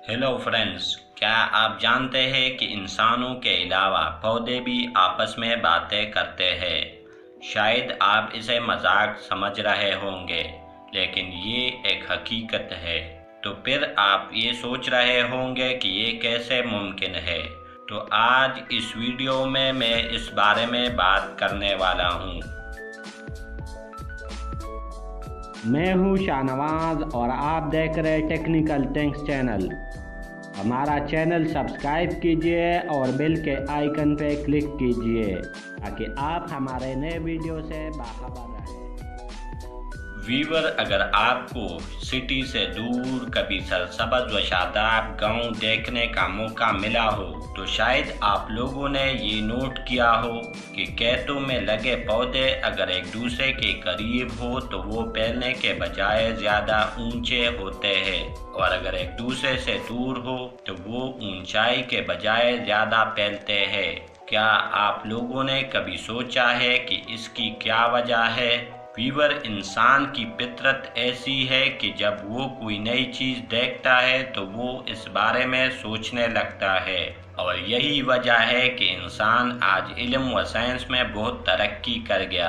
Hello friends, क्या आप जानते हैं कि इंसानों के अलावा पौधे भी आपस में बातें करते हैं। शायद आप इसे मजाक समझ रहे होंगे, लेकिन ये एक हकीकत है। तो फिर आप ये सोच रहे होंगे कि ये कैसे मुमकिन है। तो आज इस वीडियो में मैं इस बारे में बात करने वाला हूँ। मैं हूं शाहनवाज और आप देख रहे टेक्निकल थिंग्स चैनल। हमारा चैनल सब्सक्राइब कीजिए और बेल के आइकन पे क्लिक कीजिए ताकि आप हमारे नए वीडियो से बाखबर रहें। वीवर, अगर आपको सिटी से दूर कभी सरसब्ज व शादाब गांव देखने का मौका मिला हो तो शायद आप लोगों ने ये नोट किया हो कि खेतों में लगे पौधे अगर एक दूसरे के करीब हो तो वो फैलने के बजाय ज़्यादा ऊंचे होते हैं, और अगर एक दूसरे से दूर हो तो वो ऊंचाई के बजाय ज़्यादा फैलते हैं। क्या आप लोगों ने कभी सोचा है कि इसकी क्या वजह है? वीवर, इंसान की फितरत ऐसी है कि जब वो कोई नई चीज़ देखता है तो वो इस बारे में सोचने लगता है, और यही वजह है कि इंसान आज इल्म व साइंस में बहुत तरक्की कर गया।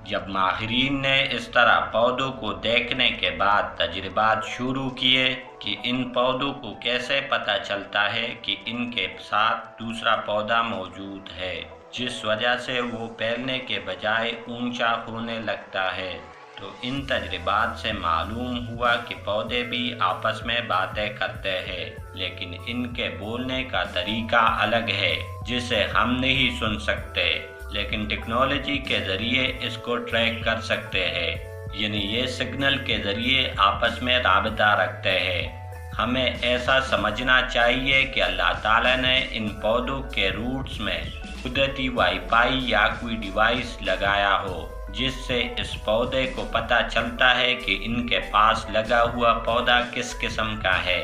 जब माहिरीन ने इस तरह पौधों को देखने के बाद तजर्बात शुरू किए कि इन पौधों को कैसे पता चलता है कि इनके साथ दूसरा पौधा मौजूद है, जिस वजह से वो फैलने के बजाय ऊंचा होने लगता है, तो इन तजर्बात से मालूम हुआ कि पौधे भी आपस में बातें करते हैं, लेकिन इनके बोलने का तरीका अलग है जिसे हम नहीं सुन सकते, लेकिन टेक्नोलॉजी के ज़रिए इसको ट्रैक कर सकते हैं। यानी ये सिग्नल के ज़रिए आपस में राबता रखते हैं। हमें ऐसा समझना चाहिए कि अल्लाह ताला ने इन पौधों के रूट्स में कुदरती वाईफाई या कोई डिवाइस लगाया हो, जिससे इस पौधे को पता चलता है कि इनके पास लगा हुआ पौधा किस किस्म का है।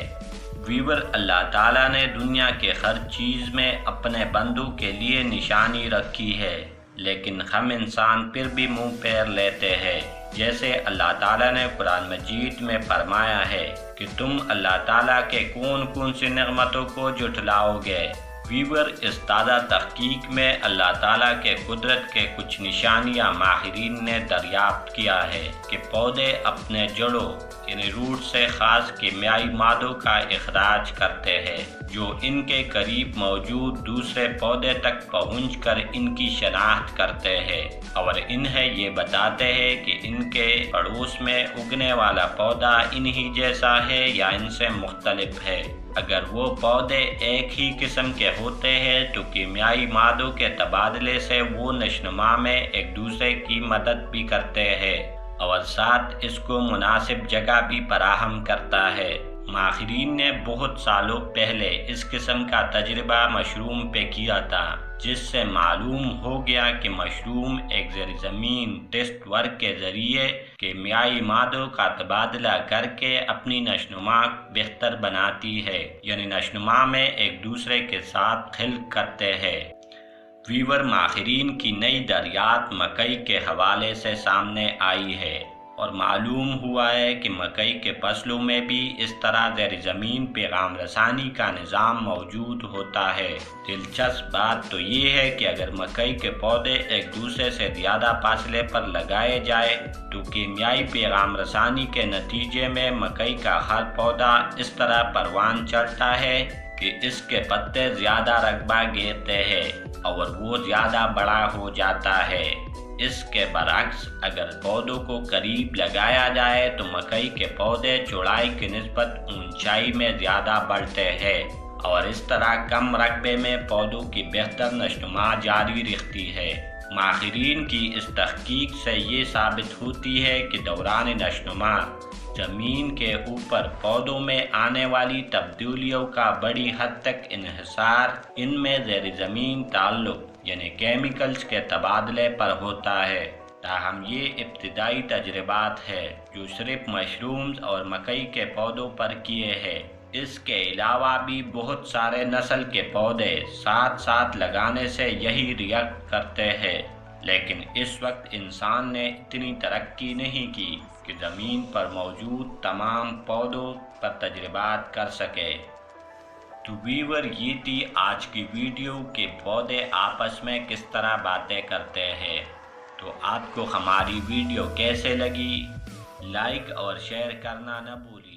वीवर, अल्लाह ताला ने दुनिया के हर चीज़ में अपने बंदों के लिए निशानी रखी है, लेकिन हम इंसान फिर भी मुंह फेर लेते हैं। जैसे अल्लाह ताला ने कुरान मजीद में फरमाया है कि तुम अल्लाह ताला के कौन कौन सी नेमतों को जुटलाओगे। वीवर, इस ताज़ा तहकीक में अल्लाह ताला के कुदरत के कुछ निशानियां माहिरीन ने दरियाफ्त किया है कि पौधे अपने जड़ों यानी रूट से ख़ास कीमियाई मादों का इखराज करते हैं, जो इनके करीब मौजूद दूसरे पौधे तक पहुंचकर इनकी शनाख्त करते हैं और इन्हें ये बताते हैं कि इनके पड़ोस में उगने वाला पौधा इन्हीं जैसा है या इनसे मुख्तलिफ है। अगर वो पौधे एक ही किस्म के होते हैं तो कीमियाई मादों के तबादले से वो नशनुमा में एक दूसरे की मदद भी करते हैं और साथ इसको मुनासिब जगह भी फराहम करता है। माहिरीन ने बहुत सालों पहले इस किस्म का तजर्बा मशरूम पे किया था, जिससे मालूम हो गया कि मशरूम एक ज़मीन टेस्ट वर्क के ज़रिए कीमियाई मादों का तबादला करके अपनी नशनुमा बेहतर बनाती है, यानी नशनुमा में एक दूसरे के साथ खिल्क करते हैं। वीवर, माहिरीन की नई दरियात मकई के हवाले से सामने आई है और मालूम हुआ है कि मकई के फसलों में भी इस तरह ज़ेर ज़मीन पैगाम रसानी का निज़ाम मौजूद होता है। दिलचस्प बात तो ये है कि अगर मकई के पौधे एक दूसरे से ज़्यादा फासले पर लगाए जाए तो कीमियाई पैगाम रसानी के नतीजे में मकई का हर पौधा इस तरह परवान चढ़ता है कि इसके पत्ते ज़्यादा रकबा घेरते हैं और वो ज़्यादा बड़ा हो जाता है। इसके बरक्स अगर पौधों को करीब लगाया जाए तो मकई के पौधे चौड़ाई की निस्बत ऊंचाई में ज़्यादा बढ़ते हैं और इस तरह कम रकबे में पौधों की बेहतर नशनुमा जारी रहती है। माहिरीन की इस तहकीक से ये साबित होती है कि दौरान नशनुमा ज़मीन के ऊपर पौधों में आने वाली तब्दीलियों का बड़ी हद तक इन्हिसार इनमें ज़ेर ज़मीन ताल्लुक यानी केमिकल्स के तबादले पर होता है। ताहम ये इब्तिदाई तजर्बात है जो सिर्फ मशरूम्स और मकई के पौधों पर किए हैं। इसके अलावा भी बहुत सारे नस्ल के पौधे साथ साथ लगाने से यही रिएक्ट करते हैं, लेकिन इस वक्त इंसान ने इतनी तरक्की नहीं की कि ज़मीन पर मौजूद तमाम पौधों पर तजर्बात कर सके। تو ویور یہ تھی آج کی ویڈیو کہ پودے آپس میں کس طرح باتیں کرتے ہیں۔ تو آپ کو ہماری ویڈیو کیسے لگی؟ لائک اور شیئر کرنا نہ بھولیے۔